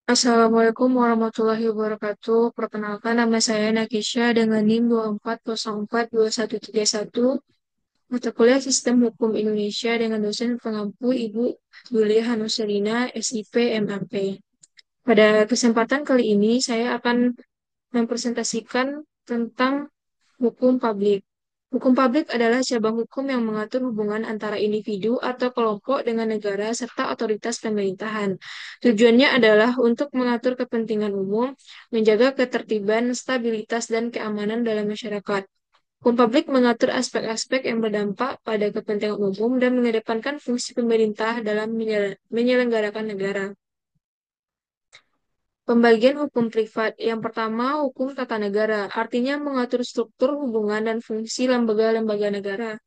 Assalamualaikum warahmatullahi wabarakatuh. Perkenalkan nama saya Nakisha dengan NIM 24042131, mata kuliah Sistem Hukum Indonesia dengan dosen pengampu Ibu Yulia Hanusarina, SIP MAP. Pada kesempatan kali ini saya akan mempresentasikan tentang hukum publik. Hukum publik adalah cabang hukum yang mengatur hubungan antara individu atau kelompok dengan negara serta otoritas pemerintahan. Tujuannya adalah untuk mengatur kepentingan umum, menjaga ketertiban, stabilitas, dan keamanan dalam masyarakat. Hukum publik mengatur aspek-aspek yang berdampak pada kepentingan umum dan mengedepankan fungsi pemerintah dalam menyelenggarakan negara. Pembagian hukum privat. Yang pertama, hukum tata negara, artinya mengatur struktur, hubungan, dan fungsi lembaga-lembaga negara.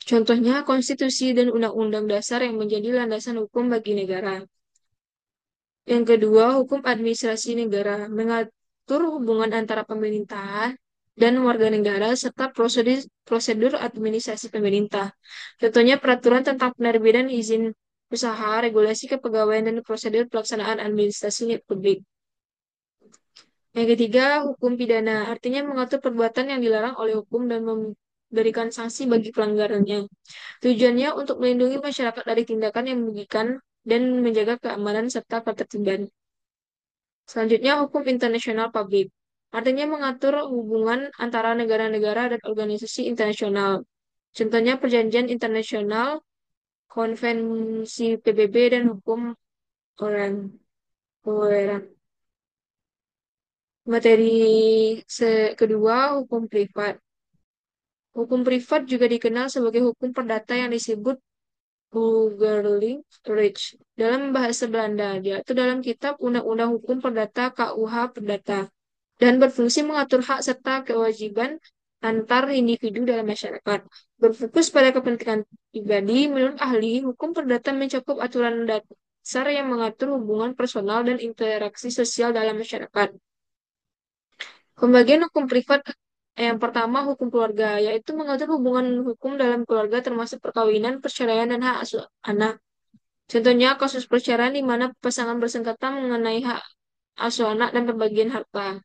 Contohnya, konstitusi dan undang-undang dasar yang menjadi landasan hukum bagi negara. Yang kedua, hukum administrasi negara, mengatur hubungan antara pemerintahan dan warga negara, serta prosedur administrasi pemerintah. Contohnya, peraturan tentang penerbitan izin usaha, regulasi kepegawaian, dan prosedur pelaksanaan administrasi publik. Yang ketiga, hukum pidana, artinya mengatur perbuatan yang dilarang oleh hukum dan memberikan sanksi bagi pelanggarannya. Tujuannya untuk melindungi masyarakat dari tindakan yang merugikan dan menjaga keamanan serta ketertiban. Selanjutnya, hukum internasional publik, artinya mengatur hubungan antara negara-negara dan organisasi internasional. Contohnya perjanjian internasional, konvensi PBB, dan hukum orang. Materi kedua, hukum privat. Hukum privat juga dikenal sebagai hukum perdata yang disebut Burgerlijk Recht dalam bahasa Belanda. Dia itu dalam kitab Undang-Undang Hukum Perdata KUH Perdata dan berfungsi mengatur hak serta kewajiban antar individu dalam masyarakat. Berfokus pada kepentingan pribadi, menurut ahli, hukum perdata mencakup aturan dasar yang mengatur hubungan personal dan interaksi sosial dalam masyarakat. Pembagian hukum privat yang pertama hukum keluarga, yaitu mengatur hubungan hukum dalam keluarga termasuk perkawinan, perceraian, dan hak asuh anak. Contohnya kasus perceraian di mana pasangan bersengketa mengenai hak asuh anak dan pembagian harta.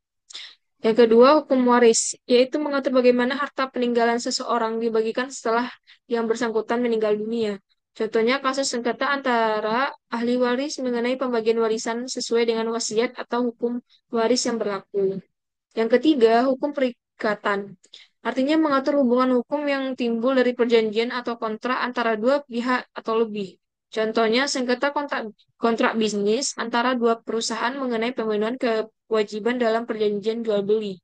Yang kedua, hukum waris, yaitu mengatur bagaimana harta peninggalan seseorang dibagikan setelah yang bersangkutan meninggal dunia. Contohnya kasus sengketa antara ahli waris mengenai pembagian warisan sesuai dengan wasiat atau hukum waris yang berlaku. Yang ketiga, hukum perikatan. Artinya mengatur hubungan hukum yang timbul dari perjanjian atau kontrak antara dua pihak atau lebih. Contohnya, sengketa kontrak bisnis antara dua perusahaan mengenai pemenuhan kewajiban dalam perjanjian jual beli.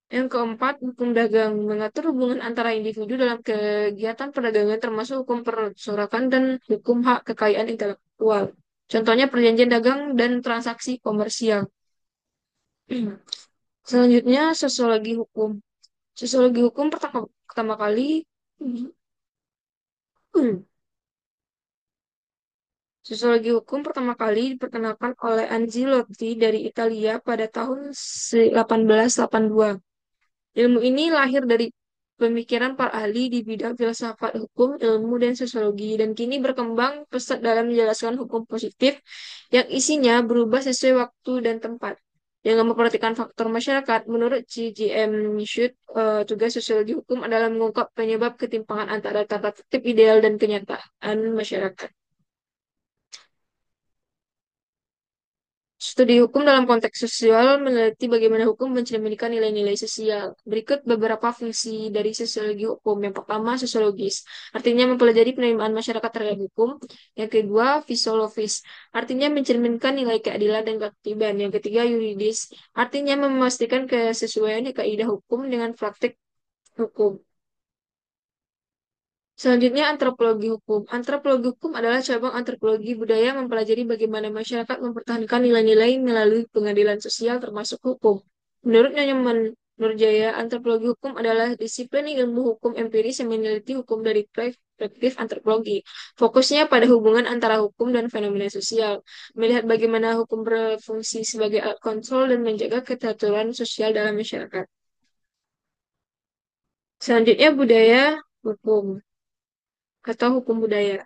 Yang keempat, hukum dagang mengatur hubungan antara individu dalam kegiatan perdagangan termasuk hukum perserokan dan hukum hak kekayaan intelektual. Contohnya perjanjian dagang dan transaksi komersial. Selanjutnya, sosiologi hukum. Sosiologi hukum pertama, pertama kali Sosiologi hukum pertama kali diperkenalkan oleh Anzilotti dari Italia pada tahun 1882. Ilmu ini lahir dari pemikiran para ahli di bidang filsafat hukum, ilmu, dan sosiologi, dan kini berkembang pesat dalam menjelaskan hukum positif yang isinya berubah sesuai waktu dan tempat. Dengan memperhatikan faktor masyarakat, menurut C.J.M. Schut, tugas sosiologi hukum adalah mengungkap penyebab ketimpangan antara tata tertib ideal dan kenyataan masyarakat. Studi hukum dalam konteks sosial meneliti bagaimana hukum mencerminkan nilai-nilai sosial. Berikut beberapa fungsi dari sosiologi hukum. Yang pertama, sosiologis, artinya mempelajari penerimaan masyarakat terhadap hukum. Yang kedua, fisiologis, artinya mencerminkan nilai keadilan dan ketertiban. Yang ketiga, yuridis, artinya memastikan kesesuaian kaidah hukum dengan praktik hukum. Selanjutnya, antropologi hukum. Antropologi hukum adalah cabang antropologi budaya mempelajari bagaimana masyarakat mempertahankan nilai-nilai melalui pengadilan sosial termasuk hukum. Menurut Nyoman Nurjaya, antropologi hukum adalah disiplin ilmu hukum empiris yang meneliti hukum dari perspektif antropologi. Fokusnya pada hubungan antara hukum dan fenomena sosial, melihat bagaimana hukum berfungsi sebagai alat kontrol dan menjaga keteraturan sosial dalam masyarakat. Selanjutnya, budaya hukum atau hukum budaya.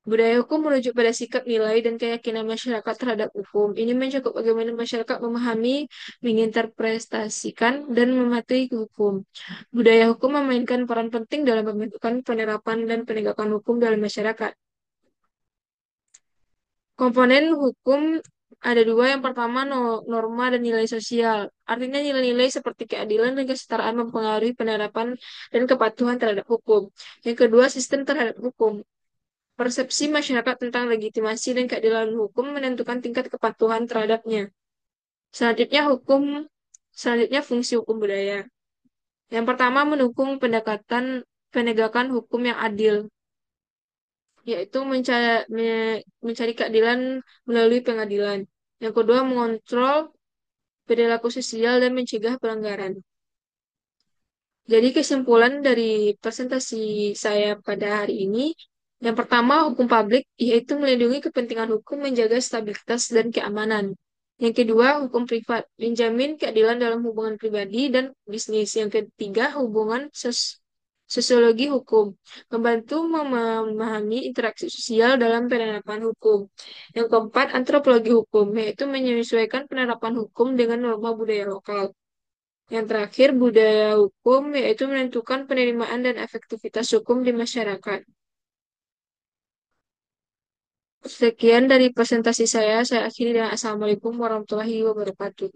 Budaya hukum merujuk pada sikap nilai dan keyakinan masyarakat terhadap hukum. Ini mencakup bagaimana masyarakat memahami, menginterpretasikan, dan mematuhi hukum. Budaya hukum memainkan peran penting dalam pembentukan penerapan dan penegakan hukum dalam masyarakat. Komponen hukum ada dua. Yang pertama, norma dan nilai sosial. Artinya nilai-nilai seperti keadilan dan kesetaraan mempengaruhi penerapan dan kepatuhan terhadap hukum. Yang kedua, sistem terhadap hukum. Persepsi masyarakat tentang legitimasi dan keadilan hukum menentukan tingkat kepatuhan terhadapnya. Selanjutnya, selanjutnya fungsi hukum budaya. Yang pertama, mendukung penegakan hukum yang adil, yaitu mencari keadilan melalui pengadilan. Yang kedua, mengontrol perilaku sosial dan mencegah pelanggaran. Jadi kesimpulan dari presentasi saya pada hari ini, yang pertama hukum publik yaitu melindungi kepentingan hukum menjaga stabilitas dan keamanan. Yang kedua hukum privat menjamin keadilan dalam hubungan pribadi dan bisnis. Yang ketiga sosiologi hukum membantu memahami interaksi sosial dalam penerapan hukum. Yang keempat antropologi hukum yaitu menyesuaikan penerapan hukum dengan norma budaya lokal. Yang terakhir, budaya hukum, yaitu menentukan penerimaan dan efektivitas hukum di masyarakat. Sekian dari presentasi saya akhiri dengan Assalamualaikum warahmatullahi wabarakatuh.